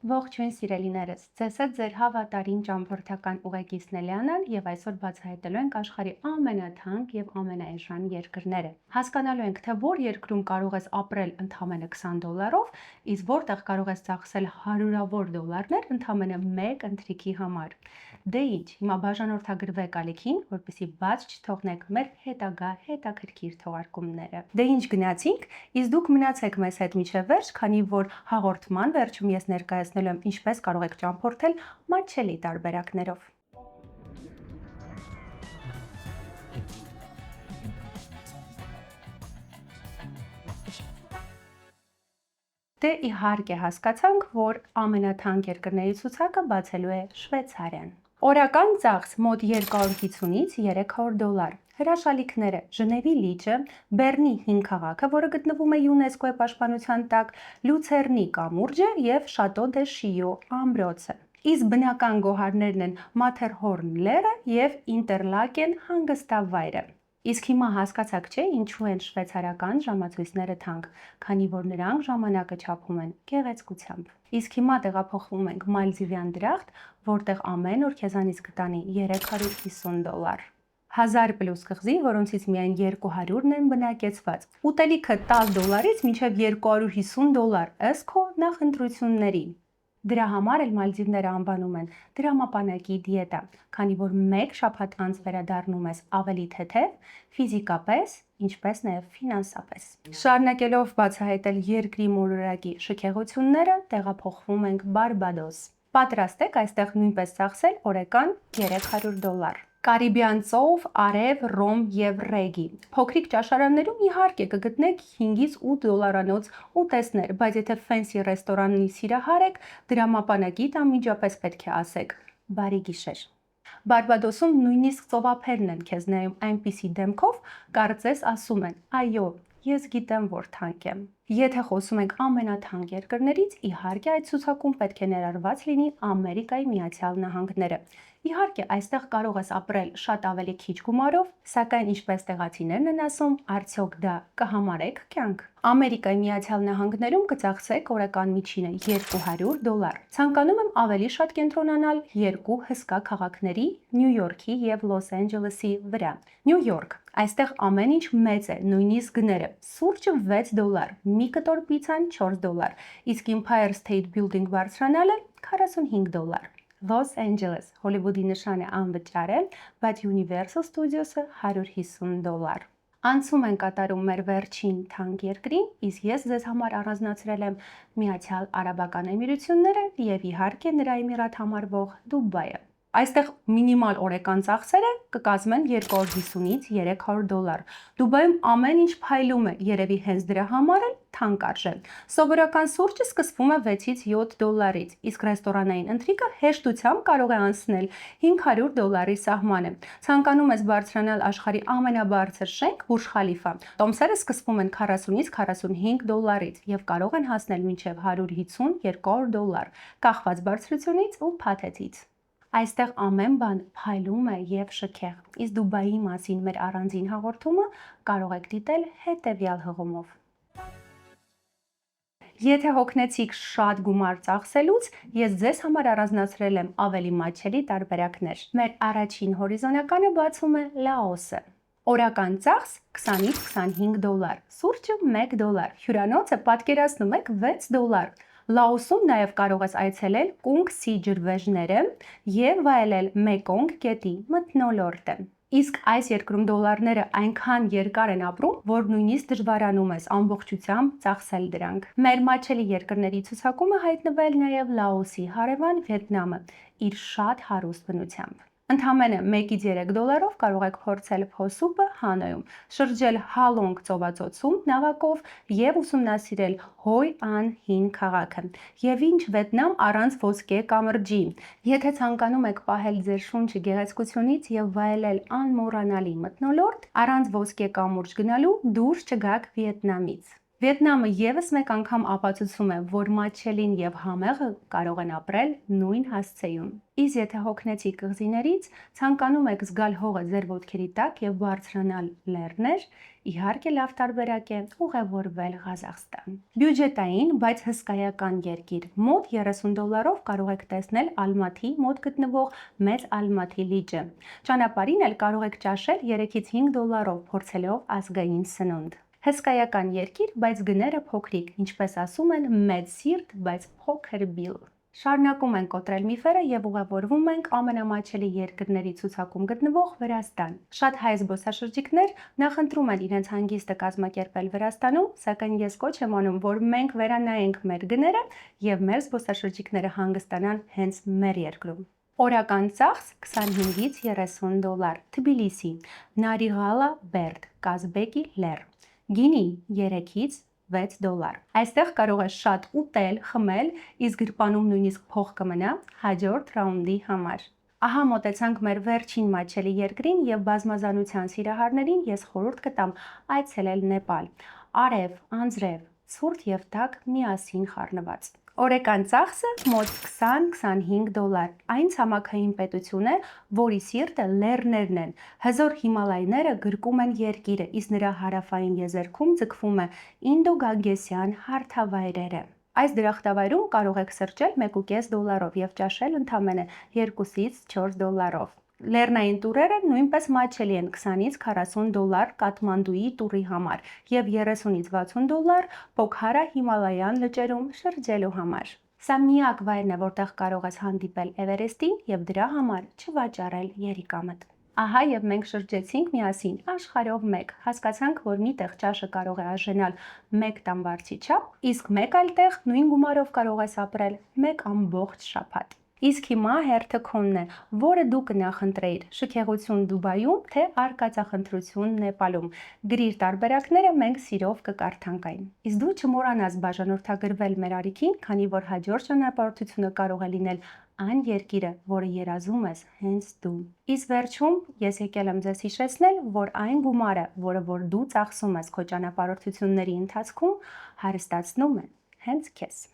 Ողջույն սիրելիներս, ձեզ հետ ձեր հավատարիմ ճամփորդական ուղեկիցն Էլիանան եւ այսօր բացահայտելու ենք աշխարհի ամենաթանկ եւ ամենաէժան երկրները։ Հասկանալու ենք, թե որ երկրում կարող ես ապրել ընդամենը $20, իսկ որտեղ կարող ես ծախսել հարյուրավոր դոլարներ ընդամենը մեկ ընթրիքի համար։ Դե ինչ, հիմա բաժանորդագրվեք ալիքին, որպեսզի բաց չթողնեք մեր հետագա հետաքրքիր թողարկումները։ Դե ինչ գնացինք, իսկ դուք մնացեք մեզ հետ մինչև վերջ, քանի որ հաղորդման վերջում ես ներկայացնելու եմ ինչպես կարող եք ճամփորդել մատչելի տարբերակներով։ Դե իհարկե հասկացանք, որ ամենաթանկ երկրների ցուցակը բացելու է Շվեյցարիան։ Օրական ծախս մոտ $250-ից $300։ Հրաշալիքները՝ Ժնևի լիճը, Բեռնի հին քաղաքը, որը գտնվում է ՅՈՒՆԵՍԿՕ-ի պաշտպանության տակ, Լյուցեռնի կամուրջը եւ Շատո դե Շիո ամրոցը։ Իսկ բնական գոհարներն են Մաթերհորն լեռը եւ Ինտերլակեն հանգստավայրը։ Իսկ հիմա հասկացաք չէ, ինչու են շվեյցարական ժամացույցները թանկ, քանի որ նրանք ժամանակը չափում են գեղեցկությամբ։ Իսկ հիմա տեղափոխվում ենք Մալդիվյան դրախտ, որտեղ ամեն օր քեզանից կտանի $350։ 1000 պլյուս կղզի, որոնցից միայն 200-ն են բնակեցված։ Ուտելիքը $10-ից մինչև $250 ըստ քո նախընտրությունների։ Դրա համար էլ Մալդիվները անվանում են դրամապանակի դիետա, քանի որ մեկ շաբաթ անց վերադառնում ես ավելի թեթև ֆիզիկապես, ինչպես նաև ֆինանսապես։ Շարունակելով բացահայտել երկրի մոլորակի շքեղությունները, տեղափոխվում ենք Բարբադոս։ Պատրաստ եք այստեղ նույնպես ծախսել օրական $300։ Կարիբյան ծով, արև, ռոմ եւ ռեգի։ Փոքրիկ ճաշարաններում իհարկե կգտնեք $5-8 ուտեստներ, բայց եթե ֆենսի ռեստորանի սիրահար եք, դրամապանակիդ անմիջապես պետք է ասեք բարի գիշեր։ Բարբադոսում նույնիսկ ծովափերն են քեզ նայում այնպիսի դեմքով, կարծես ասում են՝ այո, ես գիտեմ, որ թանկ եմ։ Եթե խոսում ենք ամենաթանկ երկրներից, իհարկե այդ ցուցակում պետք է ներառված լինի Ամերիկայի Միացյալ Նահանգները։ Իհարկե, այստեղ կարող ես ապրել շատ ավելի քիչ գումարով, սակայն ինչպես տեղացիներն են ասում, արդյոք դա կհամարեք կյանք։ Ամերիկայի Միացյալ Նահանգներում կծախսեք օրական միջինը $200։ Ցանկանում եմ ավելի շատ կենտրոնանալ երկու հսկա քաղաքների՝ Նյու Յորքի եւ Լոս Անջելեսի վրա։ Նյու Յորք, այստեղ ամեն ինչ մեծ է, նույնիսկ գները։ Սուրճը $6, մի կտոր պիցան $4, իսկ Empire State Building բարձրանալը $45։ Լոս Անջելես, Հոլիվուդի նշանը անվճար է, բայց Universal Studios-ը $150։ Անցում են կատարում մեր վերջին թանկ երկրին, իսկ ես ձեզ համար առանձնացրել եմ Միացյալ Արաբական Էմիրությունները եւ իհարկե նրա էմիրատ համարվող Դուբայը։ Այստեղ մինիմալ օրական ծախսերը կկազմեն $250-ից $300։ Դուբայում ամեն ինչ փայլում է, երևի հենց դրա համար էլ թանկ արժե։ Սովորական սուրճը սկսվում է $6-7, իսկ ռեստորանային ընթրիքը հեշտությամբ կարող է անցնել $500 սահմանը։ Ցանկանում ես բարձրանալ աշխարհի ամենաբարձր շենք Բուրջ Խալիֆա, տոմսերը սկսվում են $40-ից $45 եւ կարող են հասնել մինչև $150-200, կախված բարձրությունից ու փաթեթից։ Այստեղ ամեն բան փայլում է եւ շքեղ, իսկ Դուբայի մասին մեր առանձին հաղորդումը կարող եք դիտել հետեւյալ հղումով։ Եթե հոգնեցիք շատ գումար ծախսելուց, ես ձեզ համար առանձնացրել եմ ավելի մատչելի տարբերակներ։ Մեր առաջին հորիզոնականը բացում է Լաոսը։ Օրական ծախս $20-ից $25, սուրճը $1, հյուրանոցը պատկերացնում եք $6։ Լաոսում նաև կարող ես այցելել Կունգ Սի ջրվեժները եւ վայելել Մեկոնգ գետի մթնոլորտը։ Իսկ այս երկրում դոլարները այնքան երկար են ապրում, որ նույնիսկ դժվարանում ես ամբողջությամբ ծախսել դրանք։ Մեր մատչելի երկրների ցուցակումը հայտնվել նաև Լաոսի հարևան Վիետնամը իր շատ հարուստ բնությամբ։ Ընդամենը $1-3 կարող եք փորձել Փո սուպը Հանոյում, շրջել Հալոնգ ծովածոցում նավակով եւ ուսումնասիրել Հոյ Ան հին քաղաքը։ Եվ ինչ Վիետնամ առանց ոսկե կամրջի։ Եթե ցանկանում եք պահել ձեր շունչը գեղեցկությունից եւ վայելել անմոռանալի մթնոլորտ, առանց ոսկե կամուրջ գնալու դուրս չգաք Վիետնամից։ Վիետնամը ևս մեկ անգամ ապացուցում է, որ մատչելին եւ համեղը կարող են ապրել նույն հասցեում։ Իսկ եթե հոգնեցի կղզիներից, ցանկանում եք զգալ հողը ձեր ոտքերի տակ եւ բարձրանալ լեռներ, իհարկե լավ տարբերակ է ուղևորվել Ղազախստան։ Բյուջետային, բայց հսկայական երկիր։ Մոտ $30 կարող եք տեսնել Ալմաթի մոտ գտնվող Մեծ Ալմաթի լիճը։ Ճանապարհին էլ կարող եք ճաշել 3-ից $5 փորձելով ազգային սնունդ։ Հսկայական երկիր, բայց գները փոքրիկ, ինչպես ասում են, մեծ սիրտ, բայց փոքր բիլ։ Շարունակում ենք կոտրել միֆերը եւ ուղևորվում ենք ամենամատչելի երկրների ցուցակում գտնվող Վրաստան։ Շատ հայ զբոսաշրջիկներ նախընտրում են իրենց հանգիստը կազմակերպել Վրաստանում, սակայն ես կոչ եմ անում, որ մենք վերանայենք մեր գները եւ մեր զբոսաշրջիկները հանգստանան հենց մեր երկրում։ Օրական ծախս $25-ից $30։ Թբիլիսի, Նարիղալա Բերդ, Կազբեկի լեռ։ Գինի $3-ից $6։ Այստեղ կարող ես շատ ուտել, խմել, իսկ գրպանում նույնիսկ փող կմնա հաջորդ ռաունդի համար։ Ահա մոտեցանք մեր վերջին մատչելի երկրին եւ բազմազանության սիրահարներին ես խորհուրդ կտամ այցելել Նեպալ։ Արև, անձրև, ցուրտ եւ տաք միասին խառնված։ Օրական ծախսը մոտ $20-25։ Այն ցամաքային պետություն է, որի սիրտը լեռներն են։ Հզոր Հիմալայները գրկում են երկիրը, իսկ նրա հարավային եզերքում ձգվում է Ինդո-Գանգեսյան հարթավայրերը։ Այս դրախտավայրում կարող եք սրճել $1.5 եւ ճաշել ընդամենը $2-ից $4։ Լեռնային տուրերը նույնպես մատչելի են $20-ից $40 Կաթմանդուի տուրի համար եւ $30-ից $60 Պոքհարա Հիմալայան լճերում շրջելու համար։ Սա միակ վայրն է, որտեղ կարող ես հանդիպել Էվերեստին եւ դրա համար չվաճառել երիկամդ։ Ահա եւ մենք շրջեցինք միասին աշխարհով մեկ։ Հասկացանք, որ մի տեղ ճաշը կարող է արժենալ 1 տան վարձի չափ, իսկ մեկ այլ տեղ նույն գումարով կարող ես ապրել 1 ամբողջ շաբաթ։ Իսկ հիմա հերթը քոնն է, որը դու կնախընտրեիր՝ շքեղություն Դուբայում, թե արկածախնդրություն Նեպալում։ Գրիր տարբերակները, մենք սիրով կկարդանք այն։ Իսկ դու չմոռանաս բաժանորդագրվել մեր արիքին, քանի որ հաջորդ ճանապարհորդությունը կարող է լինել այն երկիրը, որը երազում ես հենց դու։ Իսկ վերջում ես եկել եմ ձեզ հիշեցնել, որ այն գումարը, որ դու ծախսում ես քո ճանապարհորդությունների ընթացքում, հարստացնում է հենց քեզ։